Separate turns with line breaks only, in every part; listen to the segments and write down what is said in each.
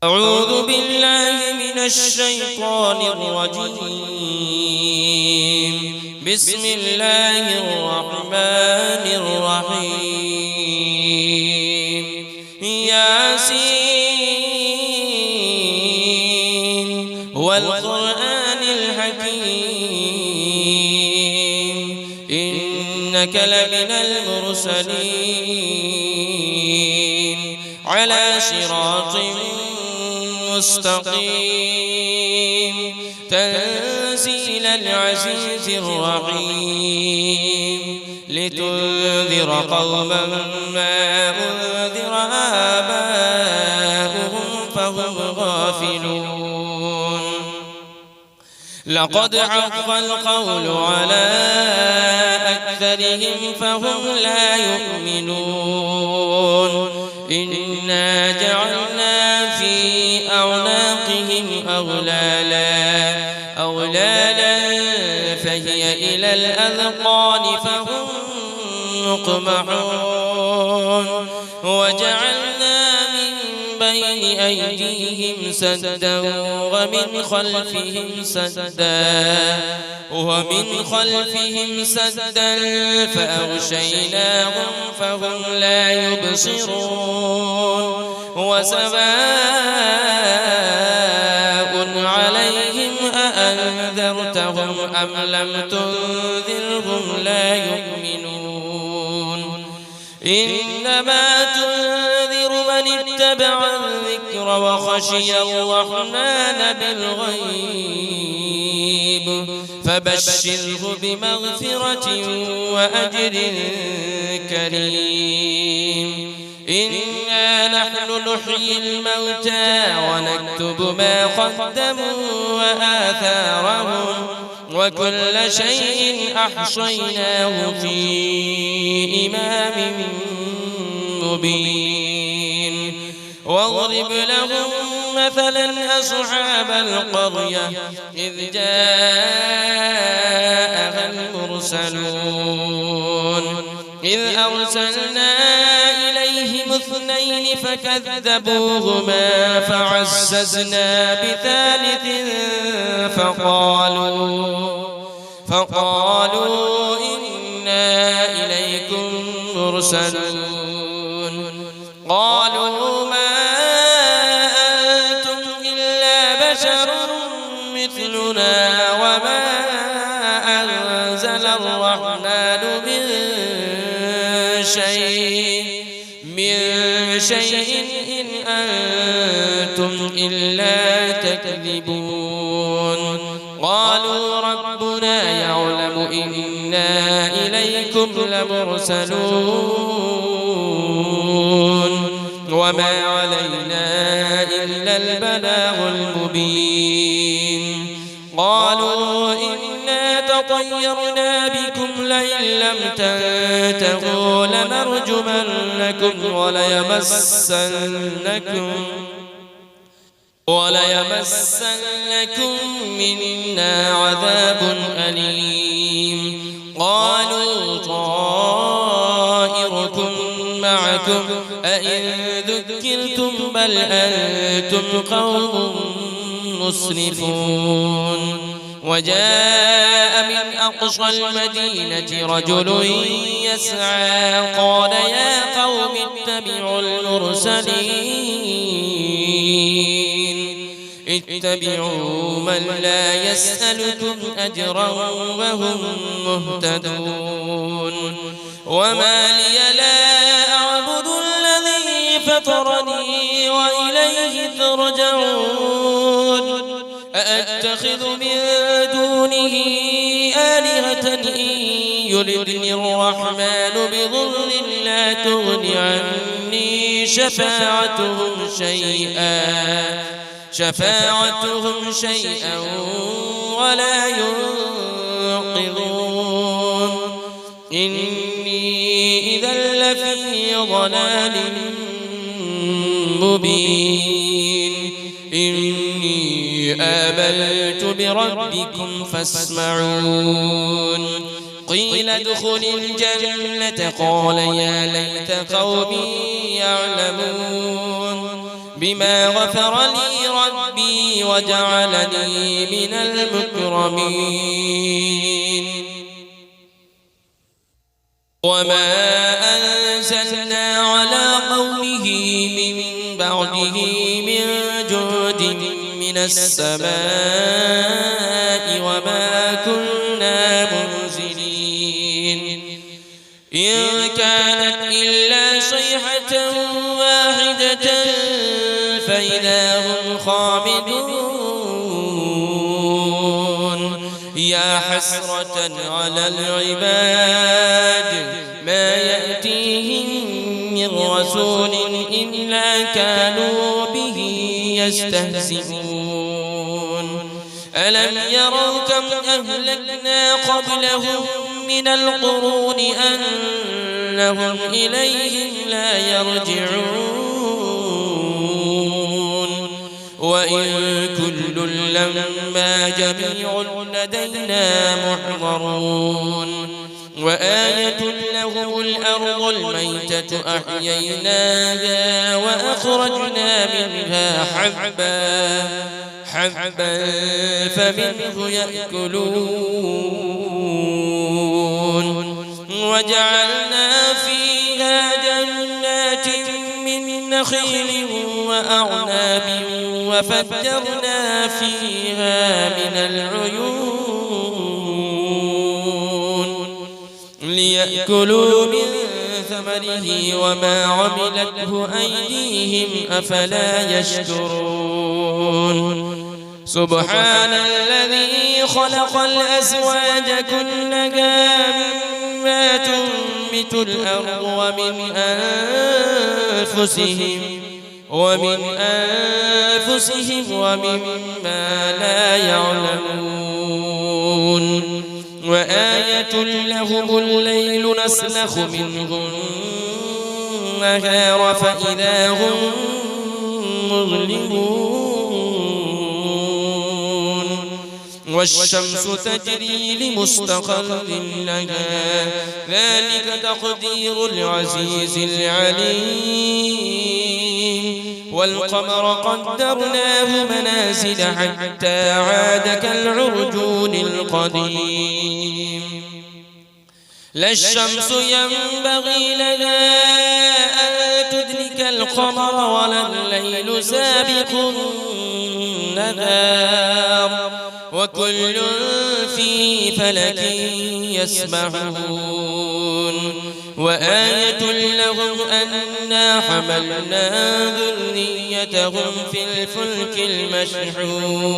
أعوذ بالله من الشيطان الرجيم. بسم الله الرحمن الرحيم. ياسين والقرآن الحكيم إنك لمن المرسلين على صراط مستقيم تنزيل العزيز الرحيم لتنذر قوما ما أنذر آباؤهم فهم غافلون. لقد حق القول على أكثرهم فهم لا يؤمنون. إنا جعلنا في أعناقهم أغلالا فهي إلى الأذقان فهم مقمحون. وجعلنا من بين أيديهم سدا ومن خلفهم سدا فأغشيناهم فهم لا يبصرون. وسواء عليهم أأنذرتهم أم لم تنذرهم لا يؤمنون. إنما تنذر من اتبع الذكر وخشي الرحمن بالغيب فبشره بمغفرة وأجر كريم. إنا نحن نحيي الموتى ونكتب ما قدموا وآثارهم وكل شيء أحصيناه في إمام مبين. واضرب لهم مثلا أصحاب القرية إذ جاءها المرسلون إذ أرسلنا إليهم 2 فكذبوهما فعززنا بثالث فقالوا إنا إليكم مرسلون. قالوا ما أنتم إلا بشر مثلنا وما أنزل الرحمن من شيء إن أنتم إلا تكذبون. قالوا ربنا يعلم إنا إليكم لمرسلون وما علينا إلا البلاغ المبين. قالوا إنا تطيرنا بكم لئن لم تنتهوا لنرجمنكم وليمسنكم منا عذاب أليم. قالوا طائركم معكم أئن ذكرتم بل أنتم قوم مسرفون. وجاء من أقصى المدينة رجل يسعى قال يا قوم اتبعوا من لا يسألكم أجرا وهم مهتدون. وما لي لا أعبد الذي فطرني وإليه ترجعون. أأتخذ من دونه آلهة إن يردني الرحمن بضر لا تغن عني شفاعتهم شيئا ولا ينقذون. إني إذا لفي ضلال مبين. إني آمنت بربكم فاسمعون. قيل ادخل الجنة قال يا ليت قومي يعلمون. بما غفر لي ربي وجعلني من المكرمين وما أنزلنا على قومه من بعده من جود من السماء وما كنا منزلين إن كانت إلا صيحة واحدة فإذا هم خامدون يا حسرة على العباد ما يأتيهم من رسول إلا كانوا به يستهزئون ألم يروا كم أهلكنا قبلهم من القرون أنهم إليهم لا يرجعون وإن كل لما جميع لدينا محضرون وآية لهم الأرض الميتة أحييناها وأخرجنا منها حبا فمنه يأكلون وجعلنا فيها جنات من نخيل وأعناب وفجرنا فيها من العيون ليأكلوا من ثمره وما عملته أيديهم أفلا يشكرون سبحان الذي خلق الأزواج كلها مما تنبت الأرض ومن أنفسهم ومما لا يعلمون وآية لهم الليل نسلخ منه النهار فإذا هم مظلمون والشمس تجري لمستقر لها ذلك تقدير العزيز العليم والقمر قدرناه منازل حتى عاد كالعرجون القديم لا الشمس ينبغي لها أن تدرك القمر ولا الليل سابق النهار وكل في فلك يسبحون وآية لهم أنا حملنا ذريتهم في الفلك المشحون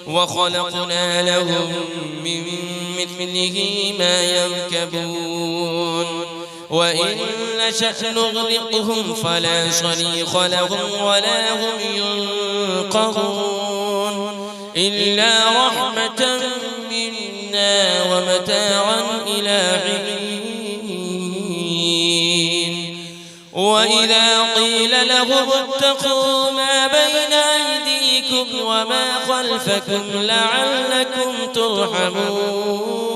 وخلقنا لهم من مثله ما يركبون وإن نشأ نغرقهم فلا صريخ لهم ولا هم ينقذون إلا رحمة منا ومتاعا إلى حين وإذا قيل لهم اتقوا ما بين أيديكم وما خلفكم لعلكم ترحمون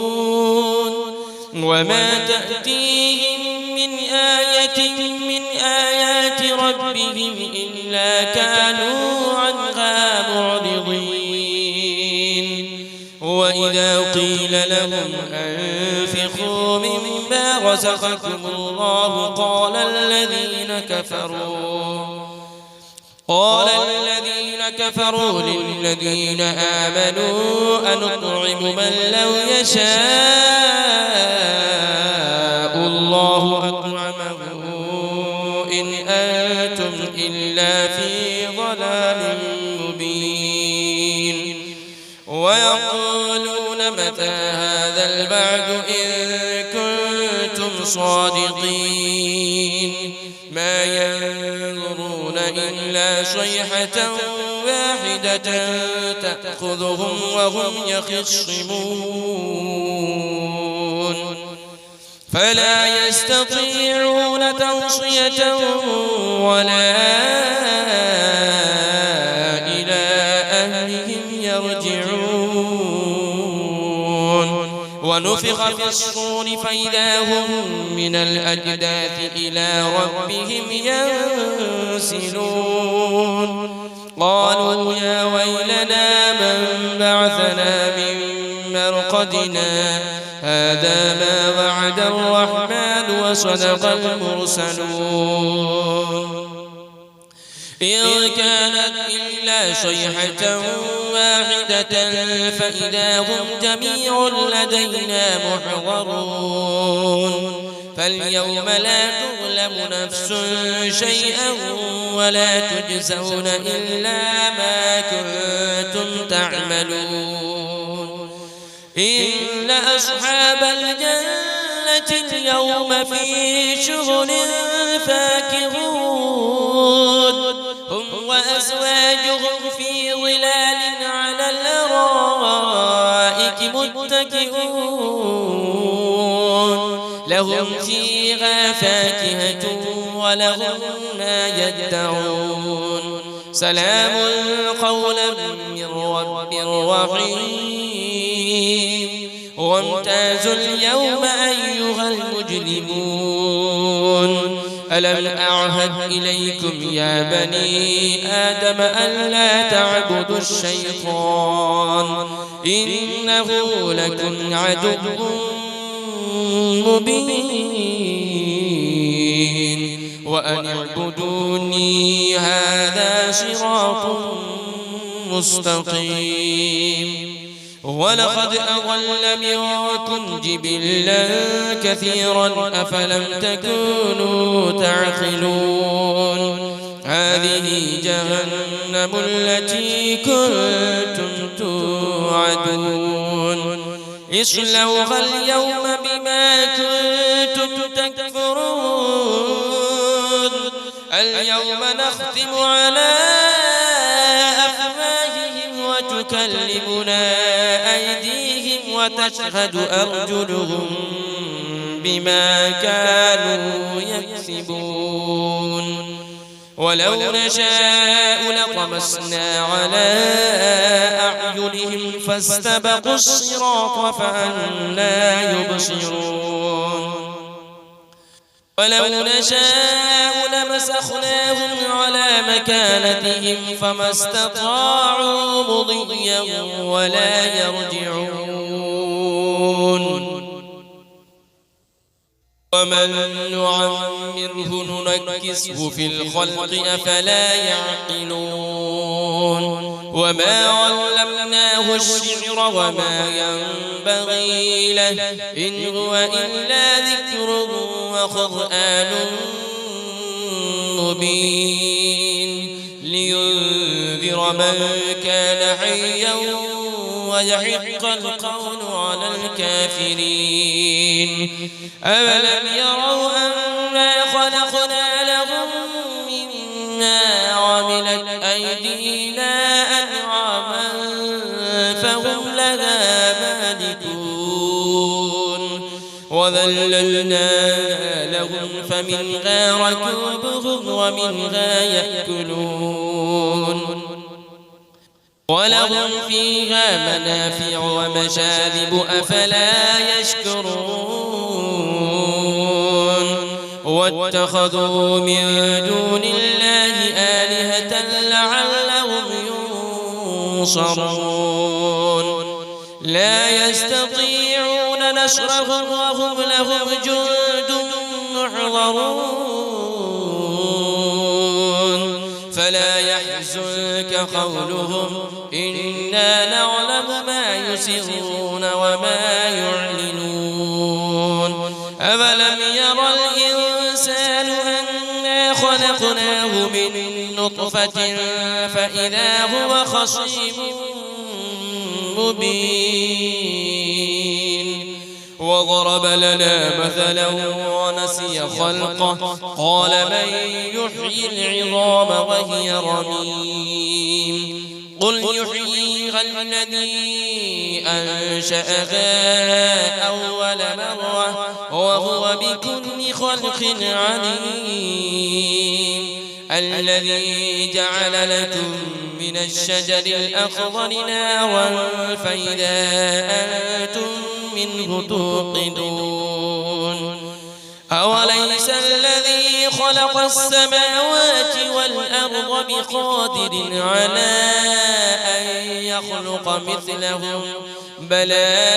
وما تأتيهم من آية من آيات ربهم إلا كانوا عنها معرضين وإذا قيل لهم أنفقوا مما رزقكم الله قال الذين كفروا للذين آمنوا أنطعم من لو يشاء الله أطعمه إن أنتم إلا في ضلال مبين ويقولون متى هذا البعد إن كنتم صادقين ما ينظرون إلا صيحة واحدة تأخذهم وهم يخصمون فلا يستطيعون توصية ولا إلى أهلهم يرجعون ونفخ في الصور فإذا هم من الأجداث إلى ربهم ينسلون قالوا يا ويلنا من بعثنا من مرقدنا هذا ما وعد الرحمن وصدق المرسلون إن كانت إلا صيحة واحدة فإذا هم جميع لدينا محضرون فاليوم لا تظلم نفس شيئا ولا تجزون إلا ما كنتم تعملون إن أصحاب الجنة اليوم في شغل فاكهون هم وأزواجهم في ظلال على الأرائك متكئون لهم فيها فاكهة ولهم ما يدعون سلام قولا من رب رحيم وامتازوا اليوم أيها المجرمون ألم أعهد إليكم يا بني آدم ألا تعبدوا الشيطان إنه لكم عدو مبين وأن اعبدوني هذا صراط مستقيم ولقد أضل منكم جبلا كثيرا أفلم تكونوا تعقلون هذه جهنم التي كنتم توعدون اصلوها اليوم بما كنتم تكفرون اليوم نختم على أفواههم وتكلمنا أيديهم وتشهد أرجلهم بما كانوا يكسبون ولو نشاء لطمسنا على أعينهم فاستبقوا الصراط فأنى يبصرون ولو نشاء لمسخناهم على مكانتهم فما استطاعوا مضيا ولا يرجعون ومن نعمره ننكسه في الخلق أفلا يعقلون وما علمناه الشعر وما ينبغي له إن هو إلا ذكر وقرآن مبين لينذر من كان حيا ويحق القول على الكافرين أولم يروا أنا خلقنا لهم مما عملت أيدينا أنعاما فهم لها مالكون وذللناها لهم فمنها ركوبهم ومنها يأكلون ولهم فيها منافع ومشارب أفلا يشكرون واتخذوا من دون الله آلهة لعلهم ينصرون لا يستطيعون نصرهم وهم لهم جند محضرون فلا يحزنك قولهم إنا نعلم ما يسرون وما يعلنون أولم يرى الإنسان أنا خلقناه من نطفة فإذا هو خصيم مبين وضرب لنا مثلا ونسي خلقه قال من يحيي العظام وهي رميم قل يحييها الذي أنشأها أول مرة وهو بكل خلق عليم الذي جعل لكم من الشجر الأخضر نارا فإذا أنتم منه توقدون أوليس الذي خلق السماوات والأرض بقادر على أن يخلق مثلهم بلى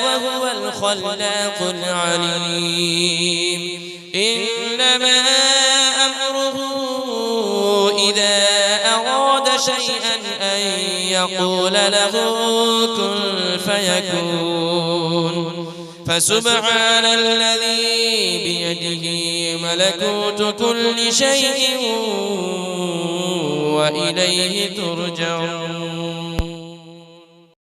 وهو الخلاق العليم إنما أمره إذا أراد شيئا أن يقول له كن فيكون فسبحان الذي بيده ملكوت كل شيء وإليه ترجعون